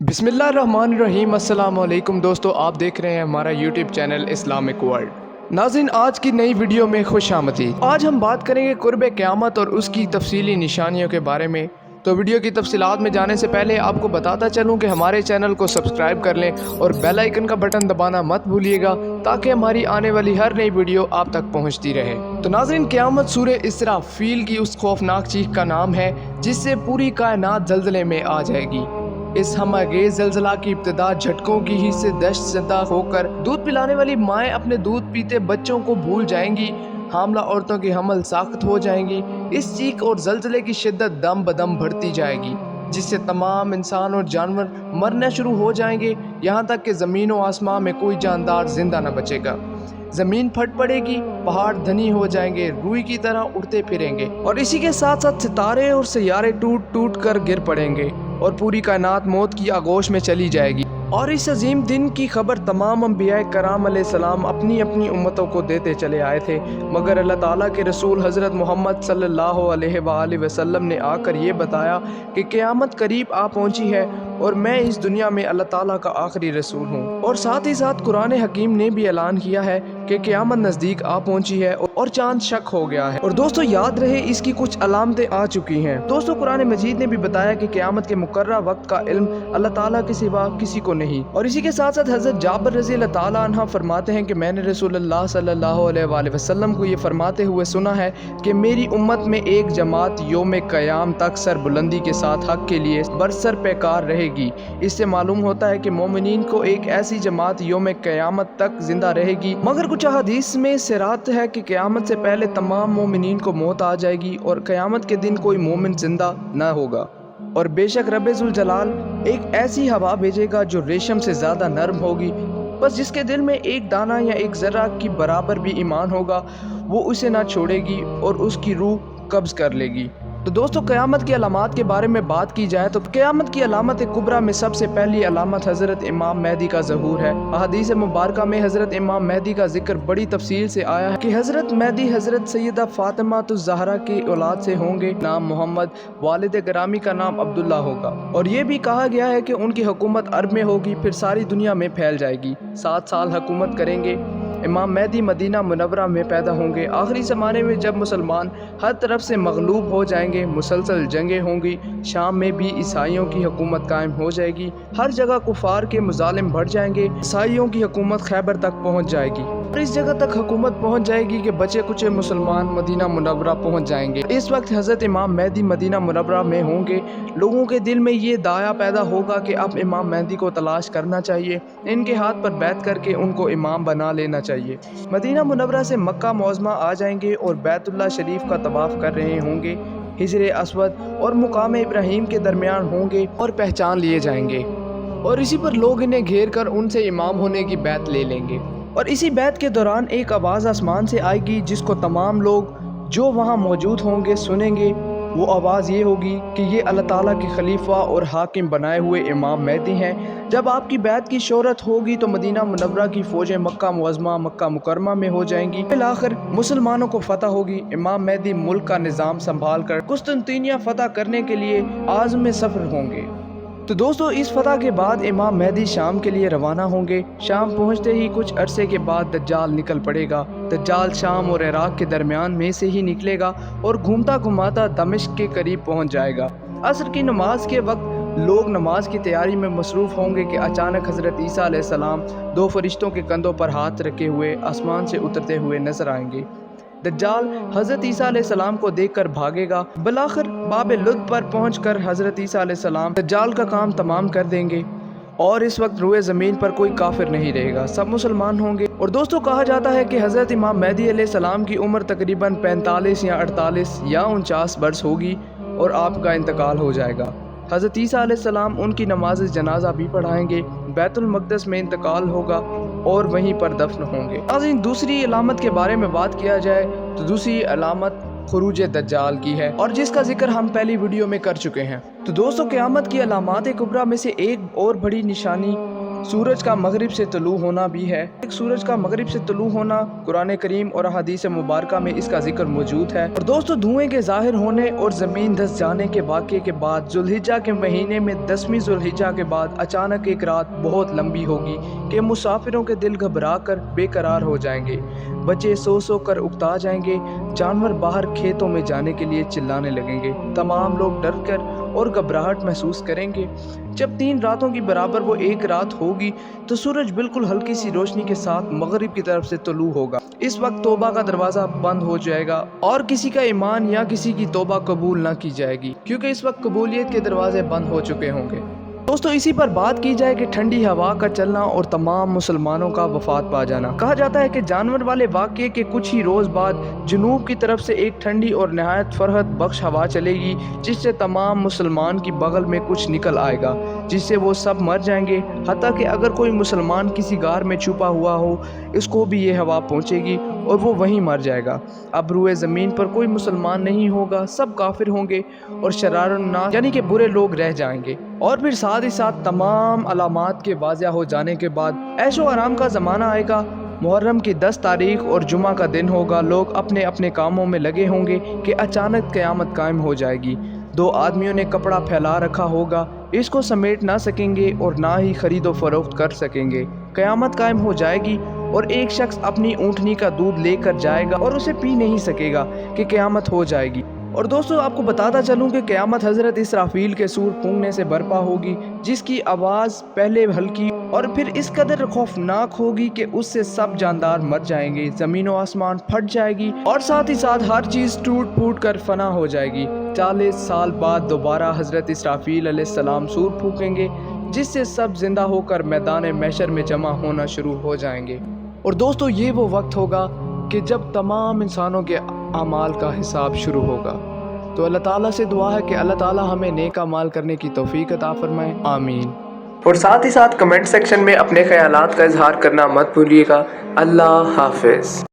बिस्मिल्लाहिर्रहमानिर्रहीम। अस्सलाम वालेकुम दोस्तों, आप देख रहे हैं हमारा यूट्यूब चैनल इस्लामिक वर्ल्ड। नाज़रीन, आज की नई वीडियो में खुश आमदीद। आज हम बात करेंगे कुर्ब क़यामत और उसकी तफसीली निशानियों के बारे में। तो वीडियो की तफसीलात में जाने से पहले आपको बताता चलूं कि हमारे चैनल को सब्सक्राइब कर लें और बेल आइकन का बटन दबाना मत भूलिएगा ताकि हमारी आने वाली हर नई वीडियो आप तक पहुंचती रहे। तो नाज़रीन, क़यामत सूरह इसराफील की उस खौफनाक चीख का नाम है जिससे पूरी कायनात ज़ल्ज़ले में आ जाएगी। इस हमअंगेज़ ज़ल्ज़ला की इब्तिदा झटकों की ही से दहशत ज़दा होकर दूध पिलाने वाली माएँ अपने दूध पीते बच्चों को भूल जाएंगी। हामला औरतों की हमल साख्त हो जाएंगी। इस चीख और ज़ल्ज़ले की शिद्दत दम बदम बढ़ती जाएगी जिससे तमाम इंसान और जानवर मरना शुरू हो जाएंगे, यहाँ तक कि ज़मीन और आसमां में कोई जानदार जिंदा न बचेगा। ज़मीन फट पड़ेगी, पहाड़ धनी हो जाएंगे, रुई की तरह उड़ते फिरेंगे और इसी के साथ साथ सितारे और सैयारे टूट टूट कर गिर पड़ेंगे और पूरी कायनात मौत की आगोश में चली जाएगी। और इस अजीम दिन की खबर तमाम अंबिया कराम अलैहिस्सलाम अपनी अपनी उम्मतों को देते चले आए थे, मगर अल्लाह ताला के रसूल हज़रत मोहम्मद सल्लल्लाहु अलैहि वसल्लम ने आकर ये बताया कि क़यामत करीब आ पहुंची है और मैं इस दुनिया में अल्लाह ताला का आखिरी रसूल हूँ। और साथ ही साथ कुरान हकीम ने भी ऐलान किया है कि क़यामत नज़दीक आ पहुंची है और चांद शक हो गया है। और दोस्तों, याद रहे इसकी कुछ अलामतें आ चुकी हैं। दोस्तों, कुरान मजीद ने भी बताया कि क़यामत के मुकर्रर वक्त का इल्म अल्लाह ताला के सिवा किसी को नहीं। और इसी के साथ साथ हज़रत जाबिर रज़ी अल्लाह ताला अन्हा फरमाते हैं कि मैंने रसूलुल्लाह सल्लल्लाहु अलैहि वसल्लम को ये फरमाते हुए सुना है कि मेरी उम्मत में एक जमात यौम क़याम तक सरबुलंदी के साथ हक़ के लिए बरसर पैकार रहेगी। इससे मालूम होता है कि मोमिनीन को एक ऐसी जमात यौम क़यामत तक जिंदा रहेगी। मगर कुछ हदीस में सिरात है कि क़यामत से पहले तमाम मोमिनीन को मौत आ जाएगी और क़यामत के दिन कोई मोमिन जिंदा न होगा। और बेशक रब्बे जुल जलाल एक ऐसी हवा भेजेगा जो रेशम से ज़्यादा नरम होगी, बस जिसके दिल में एक दाना या एक ज़र्रा की बराबर भी ईमान होगा वो उसे ना छोड़ेगी और उसकी रूह कब्ज़ कर लेगी। तो दोस्तों, क़यामत की अलामत के बारे में बात की जाए तो क़यामत की अलामत कुबरा में सबसे पहली अलामत हज़रत इमाम मेहदी का ज़हूर है। अहादीस मुबारका में हज़रत इमाम मेहदी का जिक्र बड़ी तफसील से आया है कि हज़रत मेहदी हज़रत सैयदा फ़ातिमातुज़ ज़हरा की औलाद से होंगे, नाम मोहम्मद, वालिद गिरामी का नाम अब्दुल्ला होगा। और ये भी कहा गया है कि उनकी हुकूमत अरब में होगी, फिर सारी दुनिया में फैल जाएगी। 7 साल हुकूमत करेंगे। इमाम मेहदी मदीना मुनव्वरा में पैदा होंगे। आखिरी ज़माने में जब मुसलमान हर तरफ से मगलूब हो जाएंगे, मुसलसल जंगें होंगी, शाम में भी ईसाइयों की हुकूमत कायम हो जाएगी, हर जगह कुफार के मुजालिम बढ़ जाएंगे, ईसाइयों की हुकूमत खैबर तक पहुंच जाएगी और इस जगह तक हुकूमत पहुंच जाएगी कि बचे कुचे मुसलमान मदीना मुनव्वरा पहुंच जाएंगे। इस वक्त हज़रत इमाम मेहदी मदीना मुनव्वरा में होंगे। लोगों के दिल में ये दाया पैदा होगा कि अब इमाम मेहदी को तलाश करना चाहिए, इनके हाथ पर बैत करके उनको इमाम बना लेना चाहिए। मदीना मुनव्वरा से मक्का मौज़मा आ जाएंगे और बैतुल्लाह शरीफ का तवाफ़ कर रहे होंगे, हिजर अस्वद और मुकाम इब्राहीम के दरमियान होंगे और पहचान लिए जाएंगे और इसी पर लोग इन्हें घेर कर उनसे इमाम होने की बैत ले लेंगे। और इसी बैत के दौरान एक आवाज़ आसमान से आएगी जिसको तमाम लोग जो वहाँ मौजूद होंगे सुनेंगे। वो आवाज़ ये होगी कि ये अल्लाह ताला के खलीफा और हाकिम बनाए हुए इमाम मेहदी हैं। जब आपकी बैत की शोहरत होगी तो मदीना मुनव्वरा की फ़ौजें मक्का मुअज़्ज़मा मक्का मुकर्रमा में हो जाएंगी। फिर आखिर मुसलमानों को फ़तह होगी। इमाम मेहदी मुल्क का निज़ाम संभाल कर कुस्तुनतीनिया फ़तह करने के लिए आज़म सफ़र होंगे। तो दोस्तों, इस फतह के बाद इमाम मेहदी शाम के लिए रवाना होंगे। शाम पहुंचते ही कुछ अरसे के बाद दज्जाल निकल पड़ेगा। दज्जाल शाम और इराक़ के दरमियान में से ही निकलेगा और घूमता घुमाता दमिश्क के करीब पहुंच जाएगा। असर की नमाज के वक्त लोग नमाज की तैयारी में मसरूफ़ होंगे कि अचानक हज़रत ईसा अलैहिस्सलाम 2 फरिश्तों के कंधों पर हाथ रखे हुए आसमान से उतरते हुए नजर आएंगे। दज्जाल हज़रत ईसा अलैहिस्सलाम को देखकर भागेगा। बिलाखिर बाबे लुद पर पहुंचकर हज़रत ईसा अलैहिस्सलाम दज्जाल का काम तमाम कर देंगे और इस वक्त रुए ज़मीन पर कोई काफिर नहीं रहेगा, सब मुसलमान होंगे। और दोस्तों, कहा जाता है कि हज़रत इमाम मेहदी अलैहिस्सलाम की उम्र तकरीबन 45 या 48 या 49 बरस होगी और आपका इंतकाल हो जाएगा। हज़रत ईसा अलैहिस्सलाम उनकी नमाज जनाजा भी पढ़ाएंगे, बैतुल मक़दस में इंतकाल होगा और वहीं पर दफन होंगे। नाज़रीन, दूसरी अलामत के बारे में बात किया जाए तो दूसरी अलामत खुरूज दज्जाल की है और जिसका जिक्र हम पहली वीडियो में कर चुके हैं। तो दोस्तों, क़यामत की अलामात कुबरा में से एक और बड़ी निशानी सूरज का मगरिब से तलू होना भी है। एक सूरज का मगरिब से तलू होना कुरान करीम और हदीस मुबारका में इसका जिक्र मौजूद है। और दोस्तों, धुएं के ज़ाहिर होने और ज़मीन धंस जाने के वाक़े के बाद जुल्हिज्जा के महीने में 10वीं जुल्हिज्जा के बाद अचानक एक रात बहुत लंबी होगी कि मुसाफिरों के दिल घबरा कर बेकरार हो जाएंगे, बच्चे सो सो कर उकता जाएंगे, जानवर बाहर खेतों में जाने के लिए चिल्लाने लगेंगे, तमाम लोग डर कर और घबराहट महसूस करेंगे। जब 3 रातों की बराबर वो एक रात होगी तो सूरज बिल्कुल हल्की सी रोशनी के साथ मगरिब की तरफ से तुलू होगा। इस वक्त तौबा का दरवाज़ा बंद हो जाएगा और किसी का ईमान या किसी की तौबा कबूल ना की जाएगी, क्योंकि इस वक्त कबूलियत के दरवाजे बंद हो चुके होंगे। दोस्तों, इसी पर बात की जाए कि ठंडी हवा का चलना और तमाम मुसलमानों का वफात पा जाना। कहा जाता है कि जानवर वाले वाक़े के कुछ ही रोज़ बाद जनूब की तरफ से एक ठंडी और नहायत फरहत बख्श हवा चलेगी, जिससे तमाम मुसलमान की बगल में कुछ निकल आएगा, जिससे वो सब मर जाएंगे। हत्ता कि अगर कोई मुसलमान किसी गार में छुपा हुआ हो, इसको भी ये हवा पहुँचेगी और वो वहीं मर जाएगा। अब रूए ज़मीन पर कोई मुसलमान नहीं होगा, सब काफिर होंगे और शरारुन्नास यानी कि बुरे लोग रह जाएंगे। और फिर साथ ही साथ तमाम अलामात के वाज़िया हो जाने के बाद ऐशो आराम का ज़माना आएगा। मुहर्रम की 10 तारीख और जुमा का दिन होगा। लोग अपने अपने कामों में लगे होंगे कि अचानक क़यामत कायम हो जाएगी। 2 आदमियों ने कपड़ा फैला रखा होगा, इसको समेट ना सकेंगे और ना ही खरीदो फरोख्त कर सकेंगे। क़यामत कायम हो जाएगी और एक शख्स अपनी ऊँटनी का दूध लेकर जाएगा और उसे पी नहीं सकेगा कि क़यामत हो जाएगी। और दोस्तों, आपको बताता चलूं कि क़यामत हज़रत इसराफील के सूर फूंकने से बरपा होगी, जिसकी आवाज़ पहले हल्की और फिर इस कदर खौफनाक होगी कि उससे सब जानदार मर जाएंगे, ज़मीन व आसमान फट जाएगी और साथ ही साथ हर चीज़ टूट फूट कर फना हो जाएगी। 40 साल बाद दोबारा हज़रत इसराफील अलैहिस्सलाम सूर फूंकेंगे, जिससे सब जिंदा होकर मैदान महशर में जमा होना शुरू हो जाएंगे। और दोस्तों, ये वो वक्त होगा कि जब तमाम इंसानों के अमाल का हिसाब शुरू होगा। तो अल्लाह ताला से दुआ है कि अल्लाह ताला हमें नेक अमाल करने की तौफीक अता फरमाए, आमीन। और साथ ही साथ कमेंट सेक्शन में अपने ख्यालात का इजहार करना मत भूलिएगा। अल्लाह हाफिज़।